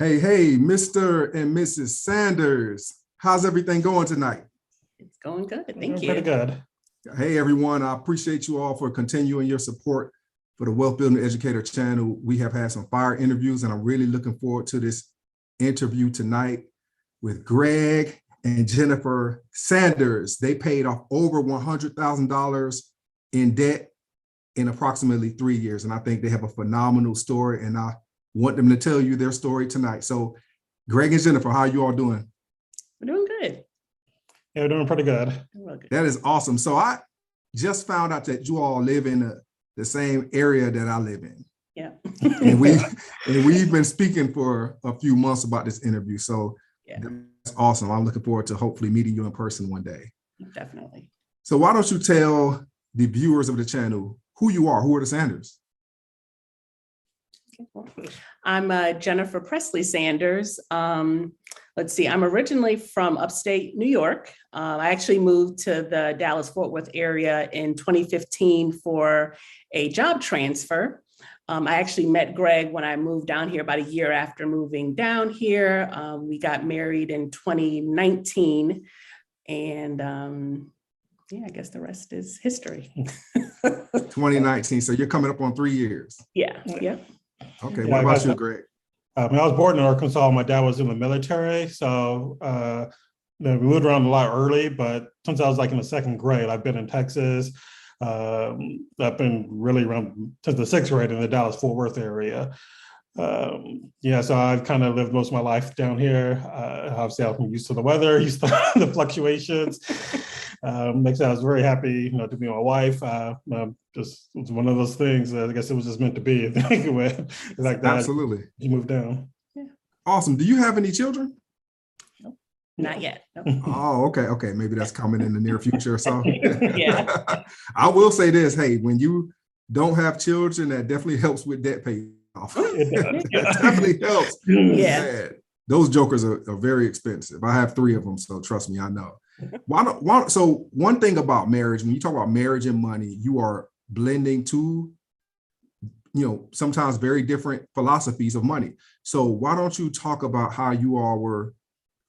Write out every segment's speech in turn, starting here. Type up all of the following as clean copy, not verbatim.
Hey, Mr. and Mrs. Sanders. How's everything going tonight? It's going good. Thank you. Pretty good. Hey, everyone. I appreciate you all for continuing your support for the Wealth Building Educator channel. We have had some fire interviews, and I'm really looking forward to this interview tonight with Greg and Jennifer Sanders. They paid off over $100,000 in debt in approximately 3 years, and I think they have a phenomenal story, and I want them to tell you their story tonight. So, Greg and Jennifer, how are you all doing? We're doing good. Yeah, we're doing pretty good. That is awesome. So I just found out that you all live in the same area that I live in. Yeah. and we've been speaking for a few months about this interview. So yeah, that's awesome. I'm looking forward to hopefully meeting you in person one day. Definitely. So why don't you tell the viewers of the channel who you are? Who are the Sanders? I'm Jennifer Presley Sanders. Let's see, I'm originally from upstate New York. I actually moved to the Dallas-Fort Worth area in 2015 for a job transfer. I actually met Greg when I moved down here about a year after moving down here. We got married in 2019, and yeah, I guess the rest is history. 2019, so you're coming up on 3 years. Yeah. Okay, what about you, Greg? I was born in Arkansas. My dad was in the military, so we moved around a lot early, but since I was like in the second grade, I've been in Texas. I've been really around since the sixth grade in the Dallas-Fort Worth area. So I've kind of lived most of my life down here. Obviously, I'm used to the weather, used to the fluctuations. I was very happy, to be my wife. Just it's one of those things. I guess it was just meant to be. Like that. Absolutely. You moved down. Yeah. Awesome. Do you have any children? Nope. Not yet. Nope. Oh, okay. Maybe that's coming in the near future or so. Yeah. I will say this. Hey, when you don't have children, that definitely helps with debt pay off. That definitely helps. Yeah. Man, those jokers are very expensive. I have 3 of them, so trust me, I know. So one thing about marriage, when you talk about marriage and money, you are blending two, sometimes very different philosophies of money. So why don't you talk about how you all were,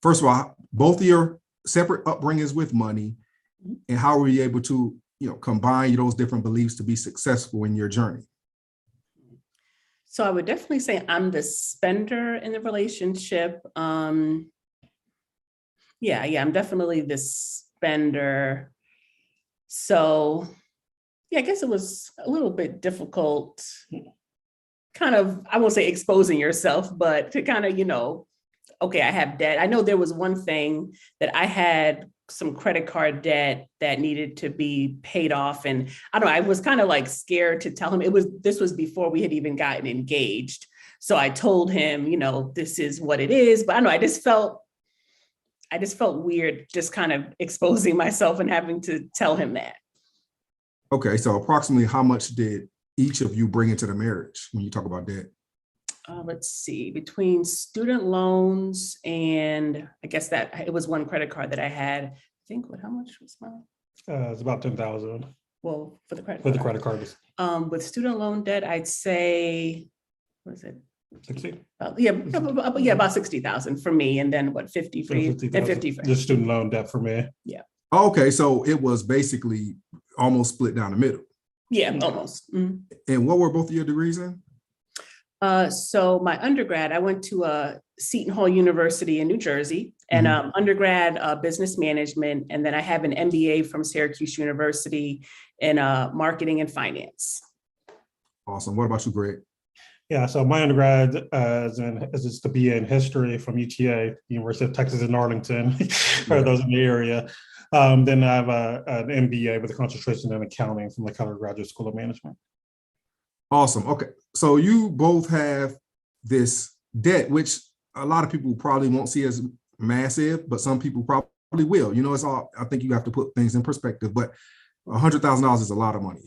first of all, both of your separate upbringings with money, and how were you able to, combine those different beliefs to be successful in your journey? So I would definitely say I'm the spender in the relationship. I'm definitely the spender. So yeah, I guess it was a little bit difficult, kind of, I won't say exposing yourself, but to kind of, okay, I have debt. I know there was one thing that I had some credit card debt that needed to be paid off. And I don't know, I was kind of like scared to tell him. This was before we had even gotten engaged. So I told him, this is what it is. But I don't know, I just felt weird just kind of exposing myself and having to tell him that. Okay, so approximately how much did each of you bring into the marriage when you talk about debt? Let's see, between student loans and I guess that it was one credit card that I had. I think how much was mine? It's about 10,000. Well, for the credit For card. the credit card. With student loan debt, I'd say, what is it? 60? About 60,000 for me, and then 50 for you, and 50 for just student loan debt for me. Yeah. Okay, so it was basically almost split down the middle. Yeah, almost. Mm-hmm. And what were both of your degrees in? So my undergrad, I went to Seton Hall University in New Jersey, and undergrad business management, and then I have an MBA from Syracuse University in marketing and finance. Awesome. What about you, Greg? Yeah, so my undergrad is to be in history from UTA, University of Texas in Arlington, for those in the area. Then I have an MBA with a concentration in accounting from the Keller Graduate School of Management. Awesome. Okay, so you both have this debt, which a lot of people probably won't see as massive, but some people probably will. It's all, I think you have to put things in perspective, but $100,000 is a lot of money.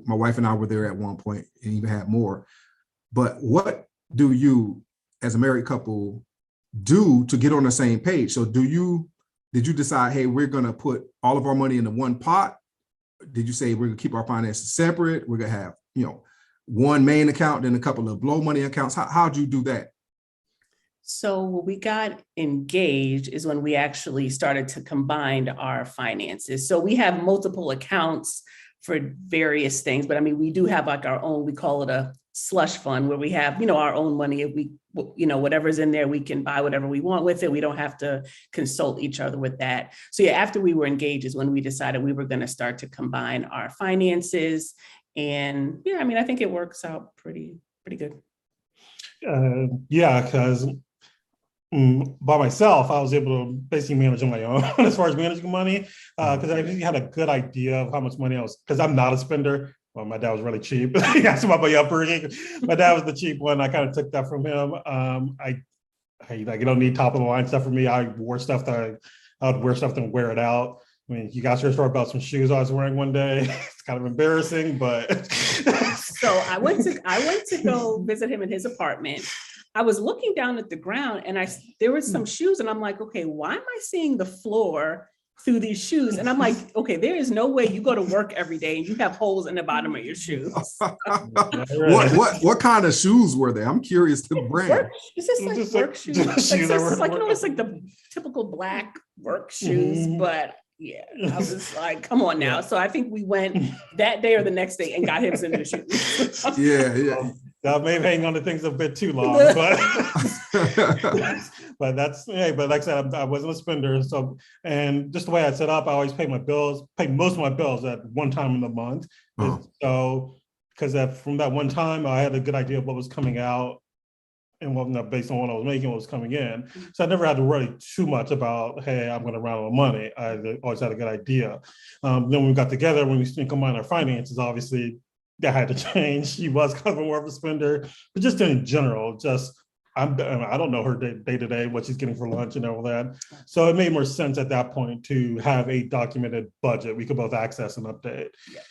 My wife and I were there at one point and even had more. But what do you, as a married couple, do to get on the same page? So did you decide, hey, we're going to put all of our money into one pot? Did you say we're going to keep our finances separate? We're going to have, one main account, then a couple of low money accounts. How'd you do that? So when we got engaged is when we actually started to combine our finances. So we have multiple accounts for various things, but I mean, we do have like our own, we call it a slush fund where we have, our own money. If we, whatever's in there, we can buy whatever we want with it. We don't have to consult each other with that. So yeah, after we were engaged is when we decided we were going to start to combine our finances. And yeah, I mean, I think it works out pretty good. Yeah, because by myself, I was able to basically manage on my own as far as managing money, because I really had a good idea of how much money I was, because I'm not a spender. Well, my dad was really cheap. He asked about my upbringing. My dad was the cheap one. I kind of took that from him. Like, you don't need top of the line stuff for me. I would wear stuff and wear it out. I mean, you guys heard a story about some shoes I was wearing one day. It's kind of embarrassing, but. So I went to go visit him in his apartment. I was looking down at the ground and there was some shoes and I'm like, okay, why am I seeing the floor through these shoes? And I'm like, okay, there is no way you go to work every day and you have holes in the bottom of your shoes. What kind of shoes were they? I'm curious to the brand. It's just like work shoes. It's like the typical black work shoes, but yeah, I was like, come on now. So I think we went that day or the next day and got him some new shoes. Yeah. I may have hanged on to things a bit too long, but but like I said, I wasn't a spender. So, and just the way I set up, I always pay most of my bills at one time in the month. So, because from that one time, I had a good idea of what was coming out and what, based on what I was making, what was coming in. So I never had to worry too much about, hey, I'm going to run out of money. I always had a good idea. Then when we got together, when we combined our finances, obviously, that had to change. She was kind of more of a spender, but just in general, I don't know her day to day, what she's getting for lunch and all that. So it made more sense at that point to have a documented budget we could both access and update. Yeah.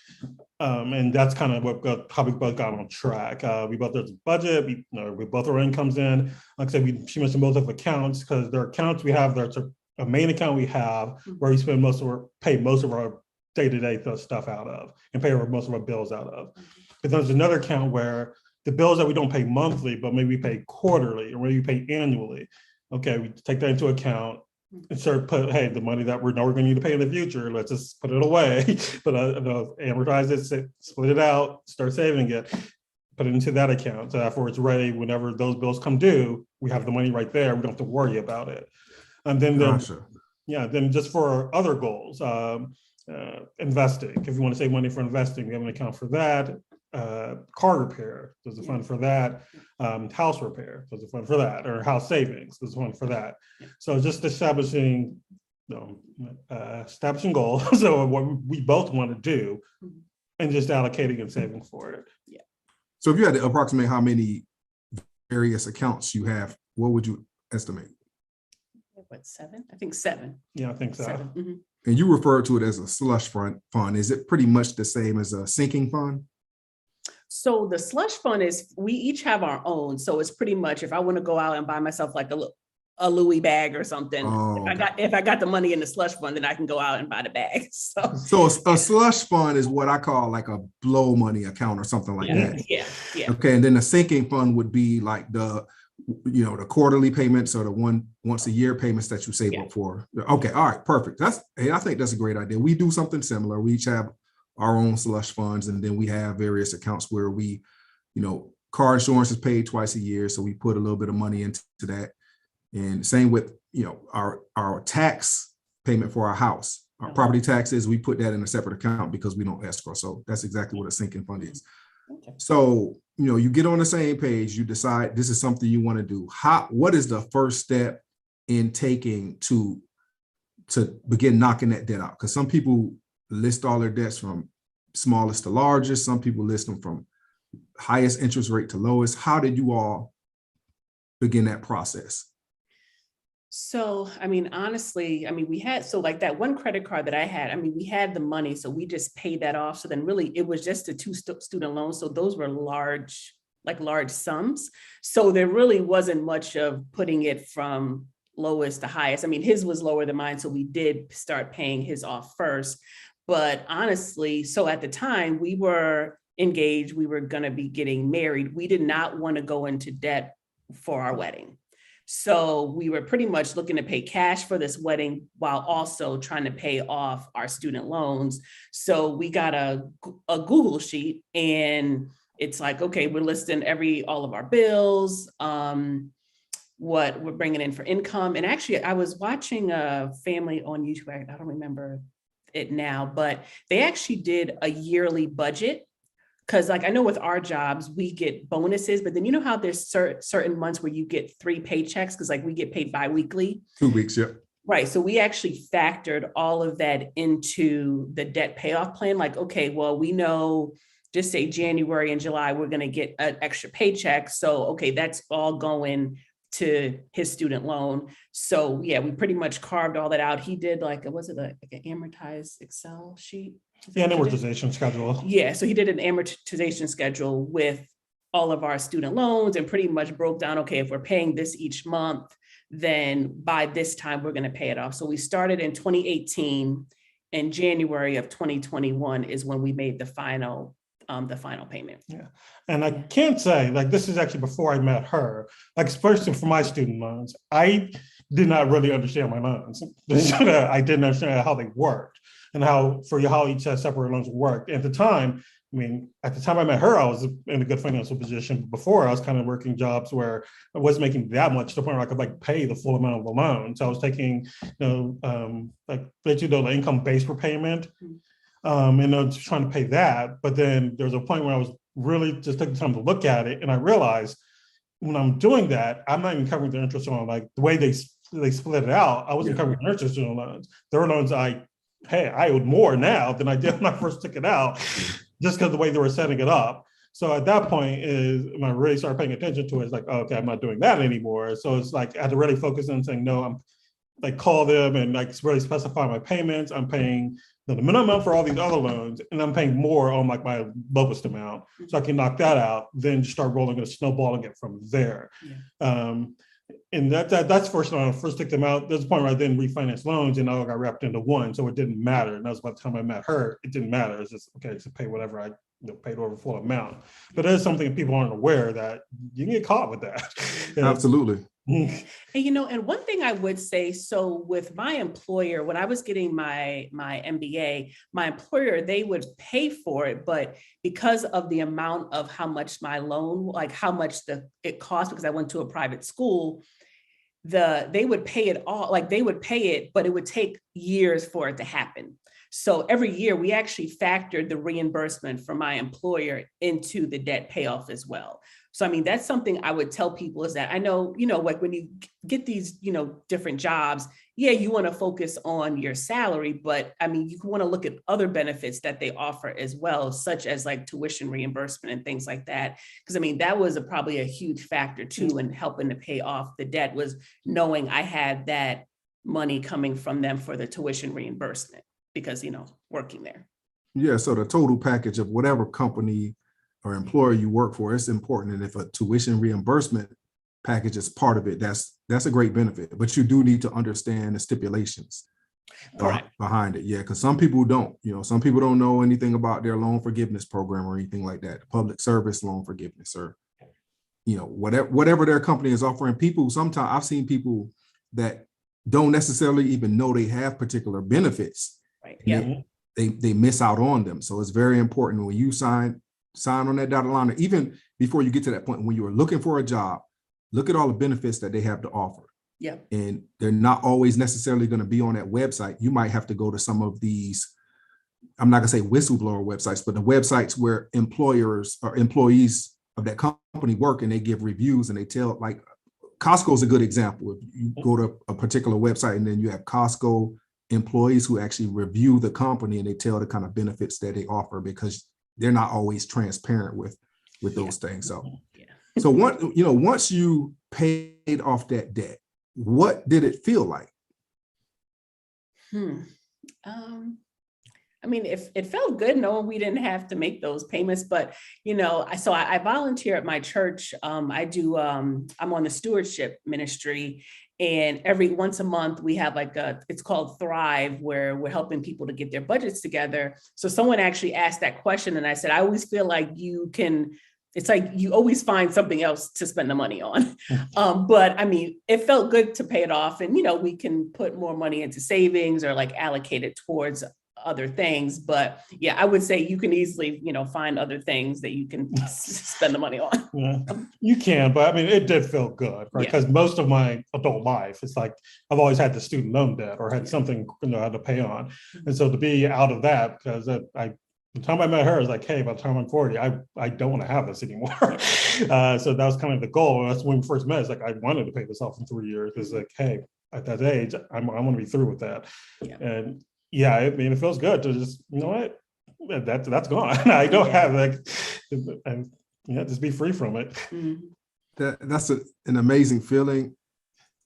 And that's kind of how we both got on track. We both have a budget. We both our incomes in. Like I said, she mentioned both of accounts because there are accounts we have. There's a main account we have where we pay most of our day-to-day stuff out of and pay most of our bills out of. But there's another account where the bills that we don't pay monthly, but maybe we pay quarterly or maybe we pay annually. Okay, we take that into account and start the money that we're going to need to pay in the future, let's just put it away, but amortize it, split it out, start saving it, put it into that account. So after it's ready, whenever those bills come due, we have the money right there. We don't have to worry about it. And then, then just for other goals, investing. If you want to save money for investing, we have an account for that. Car repair, there's a fund for that. House repair, there's a fund for that. Or house savings, there's a fund for that. So just establishing goals, so what we both want to do, and just allocating and saving for it. Yeah. So if you had to approximate how many various accounts you have, what would you estimate? What, 7? I think 7. Yeah, I think so. 7. Mm-hmm. And you refer to it as a slush fund. Is it pretty much the same as a sinking fund? So the slush fund is, we each have our own. So it's pretty much, if I want to go out and buy myself like a Louis bag or something, if I got the money in the slush fund, then I can go out and buy the bag. So a slush fund is what I call like a blow money account or something like that. Yeah. Okay, and then the sinking fund would be like the quarterly payments or the once a year payments that you save up for. Okay, all right, perfect. I think that's a great idea. We do something similar. We each have our own slush funds, and then we have various accounts where we, car insurance is paid twice a year, so we put a little bit of money into that. And same with our tax payment for our house, our property taxes, we put that in a separate account because we don't escrow. So that's exactly what a sinking fund is. Okay. So, you get on the same page, you decide this is something you want to do. What is the first step in taking to begin knocking that debt out? Because some people list all their debts from smallest to largest. Some people list them from highest interest rate to lowest. How did you all begin that process? So, honestly, we had, like that one credit card that I had, we had the money, so we just paid that off. So then really it was just the 2 student loans. So those were large sums. So there really wasn't much of putting it from lowest to highest. His was lower than mine. So we did start paying his off first. But honestly, so at the time we were engaged, we were going to be getting married. We did not want to go into debt for our wedding. So we were pretty much looking to pay cash for this wedding while also trying to pay off our student loans. So we got a Google sheet, and it's like, okay, we're listing all of our bills, what we're bringing in for income. And actually, I was watching a family on YouTube. I don't remember it now, but they actually did a yearly budget. Because like I know with our jobs, we get bonuses, but then you know how there's certain months where you get 3 paychecks because like we get paid biweekly. 2 weeks, yeah. Right. So we actually factored all of that into the debt payoff plan. Like, okay, well, we know, just say January and July, we're going to get an extra paycheck. So, okay, that's all going to his student loan. So yeah, we pretty much carved all that out. He did like an amortized Excel sheet? Yeah, an amortization schedule. Yeah, so he did an amortization schedule with all of our student loans and pretty much broke down, okay, if we're paying this each month, then by this time we're going to pay it off. So we started in 2018, and January of 2021 is when we made the final payment. Yeah. And I can't say, like, this is actually before I met her, like, especially for my student loans, I did not really understand my loans. I didn't understand how they worked and how each separate loans worked. At the time, I mean, at the time I met her, I was in a good financial position. Before, I was kind of working jobs where I wasn't making that much to the point where I could like pay the full amount of the loan. So I was taking, like the income-based repayment, and I was trying to pay that. But then there was a point where I was really just taking time to look at it, and I realized when I'm doing that, I'm not even covering the interest on like the way they split it out. I wasn't covering the interest on loans. There were loans I owed more now than I did when I first took it out, just because the way they were setting it up. So at that point is when I really started paying attention to it, it's like, oh, okay, I'm not doing that anymore. So it's like I had to really focus on saying, no, I'm like call them and like really specify my payments. I'm paying the minimum amount for all these other loans, and I'm paying more on like my lowest amount. So I can knock that out, then just start rolling and snowballing it from there. Yeah. And that's first when I first took them out. There's a point where I then refinanced loans and all got wrapped into one, so it didn't matter. And that was by the time I met her, it didn't matter. It's just okay, just pay whatever I paid over full amount. But that is something that people aren't aware that you can get caught with that. Absolutely. And and one thing I would say, so with my employer, when I was getting my MBA, my employer, they would pay for it, but because of the amount of how much my loan, like how much it cost, because I went to a private school, they would pay it all, like they would pay it, but it would take years for it to happen. So every year we actually factored the reimbursement from my employer into the debt payoff as well. So, I mean, that's something I would tell people is that I know, like when you get these, different jobs, yeah, you want to focus on your salary, but I mean, you want to look at other benefits that they offer as well, such as like tuition reimbursement and things like that. Because I mean, that was probably a huge factor too in helping to pay off the debt, was knowing I had that money coming from them for the tuition reimbursement because, working there. Yeah, so the total package of whatever company or employer you work for, it's important. And if a tuition reimbursement package is part of it, that's a great benefit. But you do need to understand the stipulations behind it. Yeah, because some people don't. Some people don't know anything about their loan forgiveness program or anything like that. Public service loan forgiveness, or whatever their company is offering. People sometimes I've seen people that don't necessarily even know they have particular benefits. Right. Yeah. They miss out on them. So it's very important when you sign on that dotted line, or even before you get to that point, when you are looking for a job, look at all the benefits that they have to offer. Yeah. And they're not always necessarily going to be on that website. You might have to go to some of these, I'm not going to say whistleblower websites, but the websites where employers or employees of that company work, and they give reviews and they tell, like Costco is a good example. If you go to a particular website and then you have Costco employees who actually review the company and they tell the kind of benefits that they offer, because they're not always transparent with those things. So once you paid off that debt, what did it feel like? I mean, it felt good knowing we didn't have to make those payments, but I volunteer at my church. I'm on the stewardship ministry, and once a month we have it's called Thrive, where we're helping people to get their budgets together. So someone actually asked that question, and I said, I always feel like you can it's like you always find something else to spend the money on. But I mean, it felt good to pay it off, and we can put more money into savings or like allocate it towards other things. But yeah, I would say you can easily, find other things that you can spend the money on. Yeah, you can, but I mean, it did feel good, right? Because most of my adult life, it's like I've always had the student loan debt or had something I had to pay on, and so to be out of that, because the time I met her, I was like, hey, by the time I'm 40, I don't want to have this anymore. So that was kind of the goal. That's when we first met. It's like I wanted to pay this off in 3 years. It's like, hey, at that age, I want to be through with that. Yeah. And yeah, I mean, it feels good to just, what, that's gone. I don't have and just be free from it. That's an amazing feeling.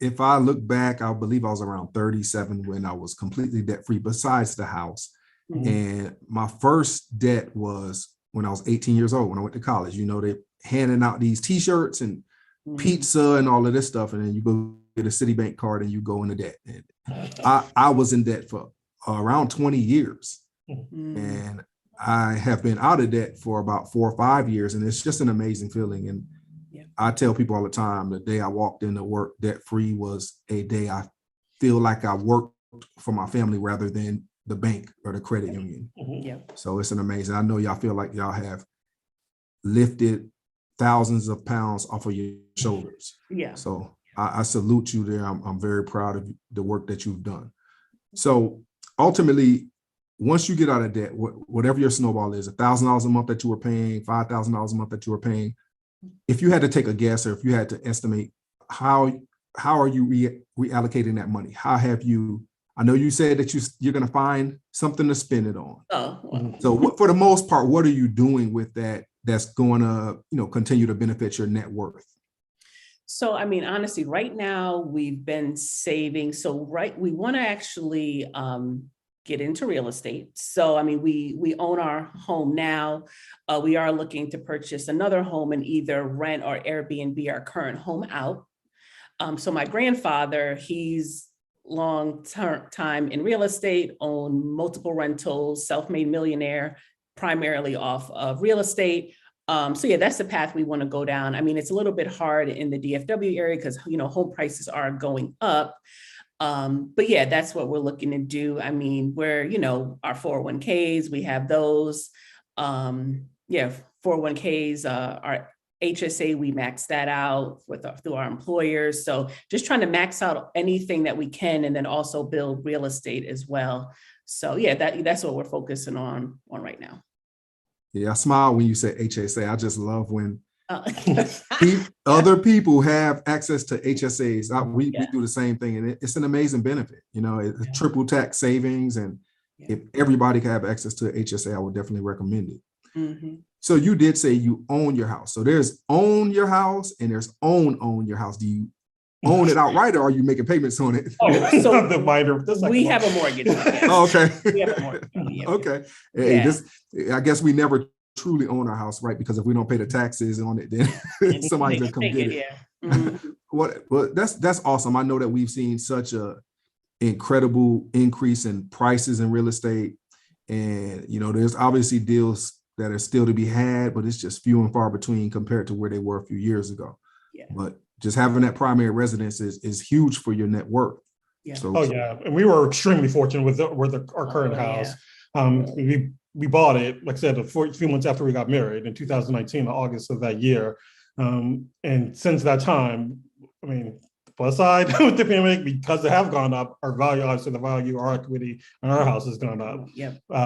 If I look back, I believe I was around 37 when I was completely debt free, besides the house. And my first debt was when I was 18 years old, when I went to college. They handing out these t-shirts and pizza and all of this stuff. And then you go get a Citibank card and you go into debt. And I was in debt for around 20 years. And I have been out of debt for about 4 or 5 years. And it's just an amazing feeling. And I tell people all the time, the day I walked into work debt free was a day I feel like I worked for my family rather than the bank or the credit union. So it's an amazing. I know y'all feel like y'all have lifted thousands of pounds off of your shoulders. So I salute you there. I'm very proud of the work that you've done. So ultimately, once you get out of debt, whatever your snowball is, $1,000 a month that you were paying, $5,000 a month that you were paying, if you had to take a guess or if you had to estimate, how are you reallocating that money? How have you? I know you said that you're going to find something to spend it on. So for the most part, what are you doing with that that's going to, continue to benefit your net worth? So, I mean, honestly, right now we've been saving. So, we want to actually get into real estate. So, I mean, we own our home now. We are looking to purchase another home and either rent or Airbnb our current home out. So my grandfather, he's long time in real estate, owned multiple rentals, self-made millionaire, primarily off of real estate. So yeah, that's the path we want to go down. I mean, it's a little bit hard in the DFW area because, home prices are going up. But yeah, that's what we're looking to do. I mean, we're, our 401ks, we have those. 401ks, our HSA, we max that out through our employers. So just trying to max out anything that we can, and then also build real estate as well. So yeah, that's what we're focusing on right now. Yeah, I smile when you say HSA. I just love when other people have access to HSAs. We do the same thing, and it's an amazing benefit. It's triple tax savings, and if everybody can have access to HSA, I would definitely recommend it. So you did say you own your house. So there's own your house and there's own your house. Do you own it outright, or are you making payments on it? So the minor, we have a mortgage. Okay. We have a mortgage. Okay. Hey, I guess we never truly own our house, right? Because if we don't pay the taxes on it, then somebody's gonna come get it. Well, that's awesome. I know that we've seen such a incredible increase in prices in real estate, and there's obviously deals that are still to be had, but it's just few and far between compared to where they were a few years ago. But just having that primary residence is huge for your net worth. So, and we were extremely fortunate with our current house. We bought it, like I said, a few months after we got married in 2019, August of that year. And since that time, I mean, plus side with the pandemic, because they have gone up, our value, obviously the value, our equity on our house has gone up,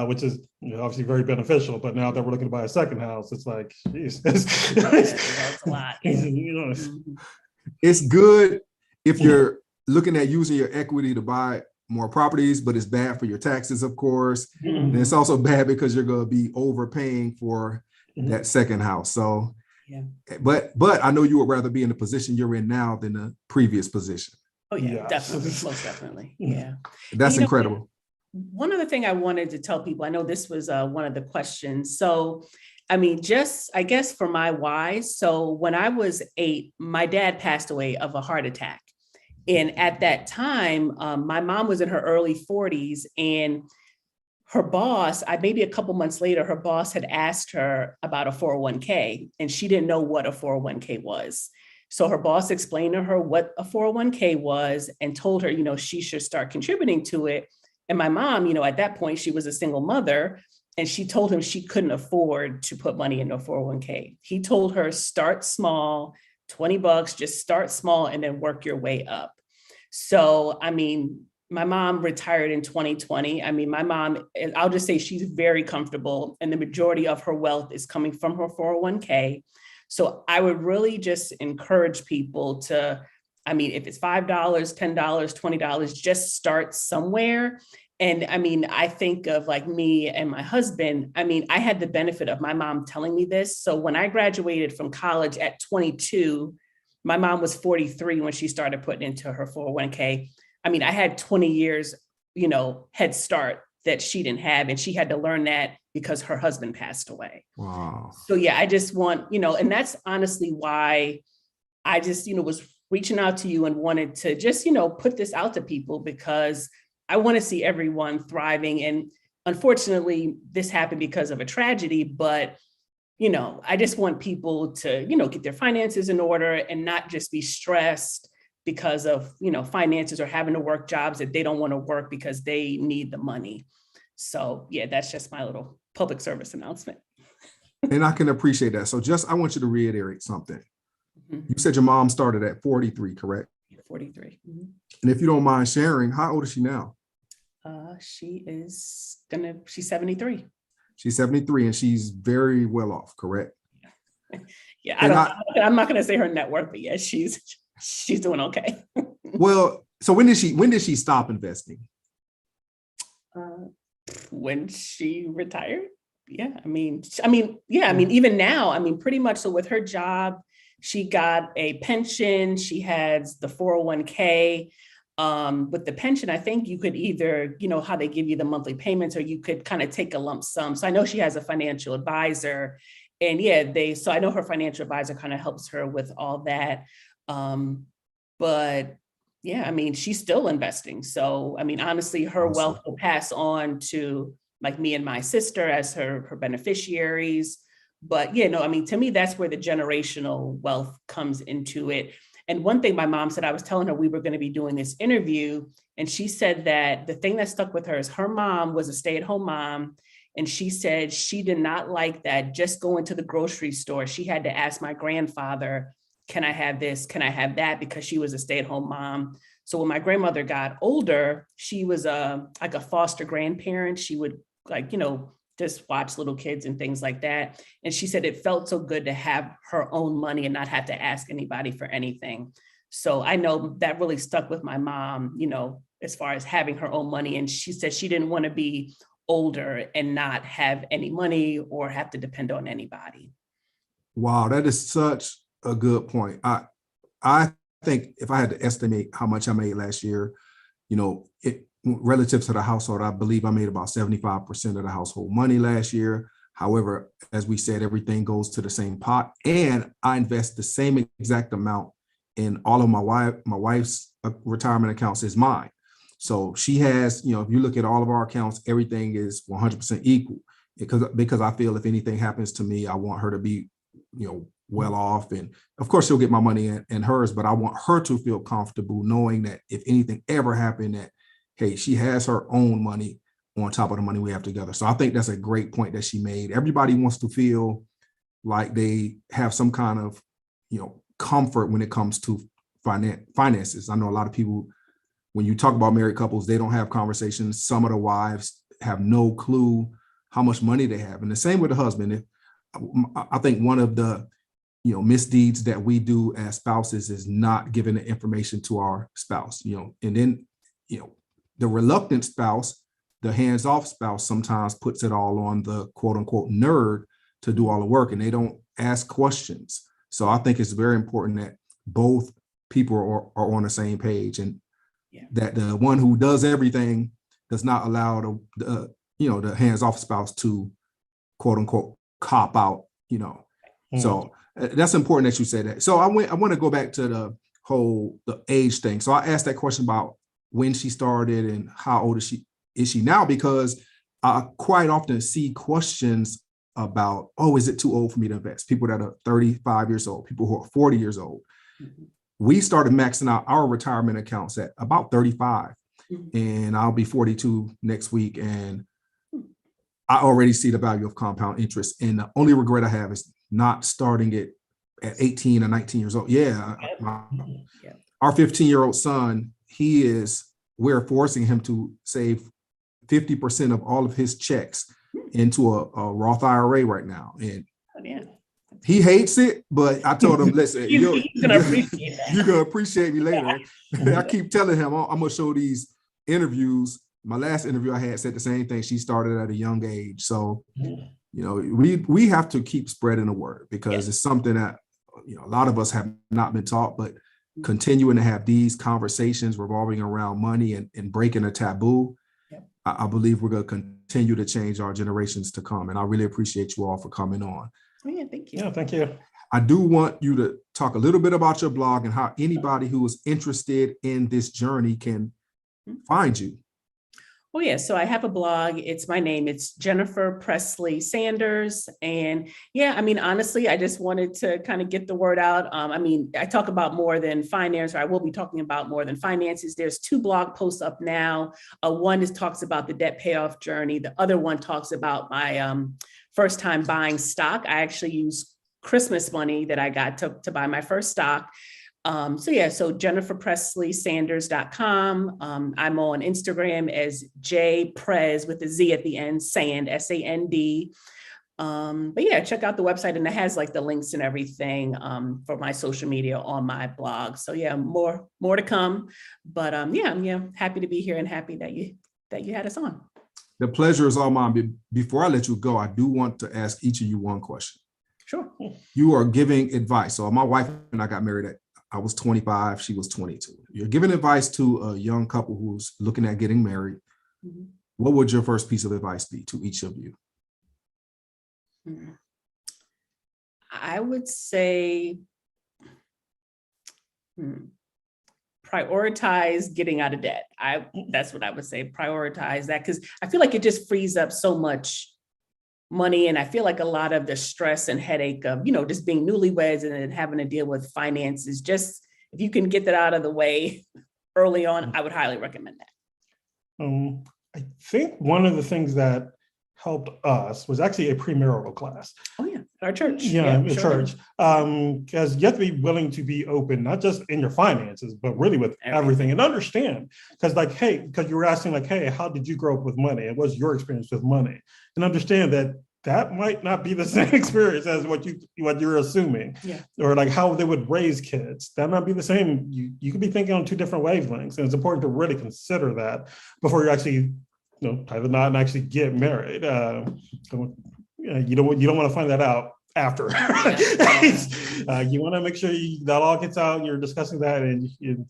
which is obviously very beneficial. But now that we're looking to buy a second house, it's like, geez, it's a lot. It's good if you're looking at using your equity to buy more properties, but it's bad for your taxes, of course. And it's also bad because you're going to be overpaying for that second house. So, but I know you would rather be in the position you're in now than the previous position. Oh yeah, definitely, most definitely. Yeah, that's incredible. One other thing I wanted to tell people, I know this was one of the questions. So, I mean, just I guess for my why. So when I was 8, my dad passed away of a heart attack. And at that time, my mom was in her early 40s, and her boss, maybe a couple months later, her boss had asked her about a 401k, and she didn't know what a 401k was. So her boss explained to her what a 401k was and told her, she should start contributing to it. And my mom, at that point, she was a single mother, and she told him she couldn't afford to put money into a 401k. He told her, start small, $20, just start small and then work your way up. So, my mom retired in 2020. My mom, I'll just say she's very comfortable, and the majority of her wealth is coming from her 401k. So I would really just encourage people to, if it's $5, $10, $20, just start somewhere. And I think of like me and my husband, I had the benefit of my mom telling me this. So when I graduated from college at 22, my mom was 43 when she started putting into her 401k. I had 20 years, head start that she didn't have. And she had to learn that because her husband passed away. Wow. So yeah, I just want, and that's honestly why I just, was reaching out to you and wanted to just, put this out to people, because I want to see everyone thriving. And unfortunately, this happened because of a tragedy, but I just want people to, get their finances in order and not just be stressed because of, finances, or having to work jobs that they don't want to work because they need the money. So yeah, that's just my little public service announcement. And I can appreciate that. So I want you to reiterate something. Mm-hmm. You said your mom started at 43, correct? 43. Mm-hmm. And if you don't mind sharing, how old is she now? She's 73. She's 73, and she's very well off, correct? Yeah, I'm not going to say her net worth, but yes, she's doing okay. Well, so when did she stop investing? When she retired. Yeah, even now, pretty much. So with her job, she got a pension. She has the 401k. With the pension, I think you could either, how they give you the monthly payments, or you could kind of take a lump sum. So I know she has a financial advisor, and so I know her financial advisor kind of helps her with all that. But yeah, she's still investing. So, honestly, her Awesome. wealth will pass on to like me and my sister as her beneficiaries. But to me, that's where the generational wealth comes into it. And one thing my mom said, I was telling her we were going to be doing this interview, and she said that the thing that stuck with her is her mom was a stay-at-home mom. And she said she did not like that just going to the grocery store. She had to ask my grandfather, can I have this? Can I have that? Because she was a stay-at-home mom. So when my grandmother got older, she was like a foster grandparent. She would just watch little kids and things like that. And she said it felt so good to have her own money and not have to ask anybody for anything. So I know that really stuck with my mom, as far as having her own money. And she said she didn't want to be older and not have any money or have to depend on anybody. Wow, that is such a good point. I think if I had to estimate how much I made last year, relative to the household, I believe I made about 75% of the household money last year. However, as we said, everything goes to the same pot, and I invest the same exact amount in all of my wife's retirement accounts as mine. So she has, if you look at all of our accounts, everything is 100% equal, because I feel if anything happens to me, I want her to be, well off. And of course she'll get my money and hers, but I want her to feel comfortable knowing that if anything ever happened, that, hey, she has her own money on top of the money we have together. So I think that's a great point that she made. Everybody wants to feel like they have some kind of, comfort when it comes to finances. I know a lot of people, when you talk about married couples, they don't have conversations. Some of the wives have no clue how much money they have. And the same with the husband. I think one of the, misdeeds that we do as spouses is not giving the information to our spouse, and then, the reluctant spouse, the hands-off spouse, sometimes puts it all on the quote unquote nerd to do all the work, and they don't ask questions. So I think it's very important that both people are on the same page, and that the one who does everything does not allow the hands-off spouse to quote unquote cop out, So that's important that you said that. So I want to go back to the age thing. So I asked that question about when she started and how old is she now, because I quite often see questions about, oh, is it too old for me to invest? People that are 35 years old, people who are 40 years old. Mhm. We started maxing out our retirement accounts at about 35, Mhm. and I'll be 42 next week. And Hmm. I already see the value of compound interest. And the only regret I have is not starting it at 18 or 19 years old. Yeah, Yeah. our 15-year-old son, we're forcing him to save 50% of all of his checks into a Roth IRA right now. And Oh, yeah. he hates it, but I told him, listen, He's you're gonna appreciate that. going to appreciate me later. I keep telling him, I'm going to show these interviews. My last interview I had said the same thing. She started at a young age. So, we have to keep spreading the word, because it's something that, a lot of us have not been taught, but continuing to have these conversations revolving around money and breaking a taboo, I believe we're going to continue to change our generations to come. And I really appreciate you all for coming on. Oh, yeah, thank you. Yeah, thank you. I do want you to talk a little bit about your blog and how anybody who is interested in this journey can find you. Oh, yeah. So I have a blog. It's my name. It's Jennifer Presley Sanders. And yeah, I mean, honestly, I just wanted to kind of get the word out. I mean, I talk about more than finance, or I will be talking about more than finances. There's 2 blog posts up now. One talks about the debt payoff journey. The other one talks about my first time buying stock. I actually used Christmas money that I got to buy my first stock. So jenniferpresleysanders.com. I'm on Instagram as jprez with a Z at the end, Sand, S-A-N-D. But yeah, check out the website, and it has like the links and everything for my social media on my blog. So yeah, more to come. But yeah, I'm happy to be here and happy that you had us on. The pleasure is all mine. Before I let you go, I do want to ask each of you one question. Sure. You are giving advice. So my wife and I got married I was 25, she was 22. You're giving advice to a young couple who's looking at getting married. Mm-hmm. What would your first piece of advice be to each of you? I would say prioritize getting out of debt. That's what I would say. Prioritize that, because I feel like it just frees up so much money. And I feel like a lot of the stress and headache of, just being newlyweds and then having to deal with finances, just if you can get that out of the way early on, I would highly recommend that. I think one of the things that helped us was actually a premarital class. Oh yeah, our church. Yeah, church. Because you have to be willing to be open, not just in your finances, but really with everything, and understand. Because because you were asking hey, how did you grow up with money? And what's your experience with money? And understand that might not be the same experience as what you're assuming. Yeah. Or how they would raise kids. That might be the same. You could be thinking on 2 different wavelengths. And it's important to really consider that before you actually tie the knot and actually get married. You don't want to find that out after. You want to make sure that all gets out and you're discussing that, and you've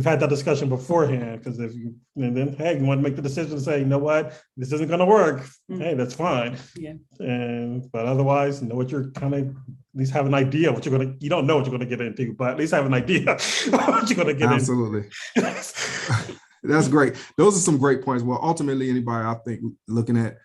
had that discussion beforehand. Because you want to make the decision to say, you know what, this isn't going to work. Mm-hmm. Hey, that's fine. Yeah. But otherwise, what you're kind of, at least have an idea what you're going to. You don't know what you're going to get into, but at least have an idea what you're going to get into. Absolutely. That's great. Those are some great points. Well, ultimately, anybody, I think, looking at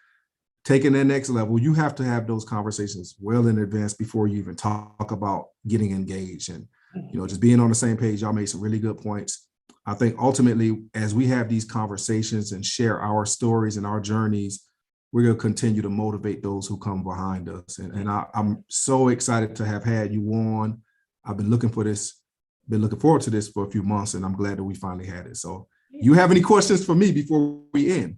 taking that next level, you have to have those conversations well in advance before you even talk about getting engaged. And, just being on the same page, y'all made some really good points. I think ultimately, as we have these conversations and share our stories and our journeys, we're going to continue to motivate those who come behind us. And I'm so excited to have had you on. I've been looking forward to this for a few months, and I'm glad that we finally had it. So, you have any questions for me before we end?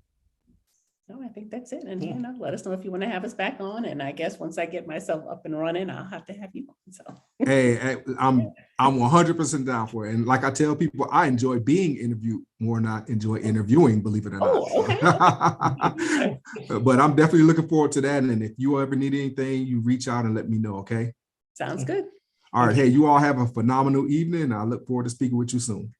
No, I think that's it. And let us know if you want to have us back on. And I guess once I get myself up and running, I'll have to have you on. So hey, I'm 100% down for it. And like I tell people, I enjoy being interviewed more than I enjoy interviewing, believe it or not. Oh, okay. But I'm definitely looking forward to that. And if you ever need anything, you reach out and let me know, okay? Sounds good. All right. Hey, you all have a phenomenal evening. I look forward to speaking with you soon.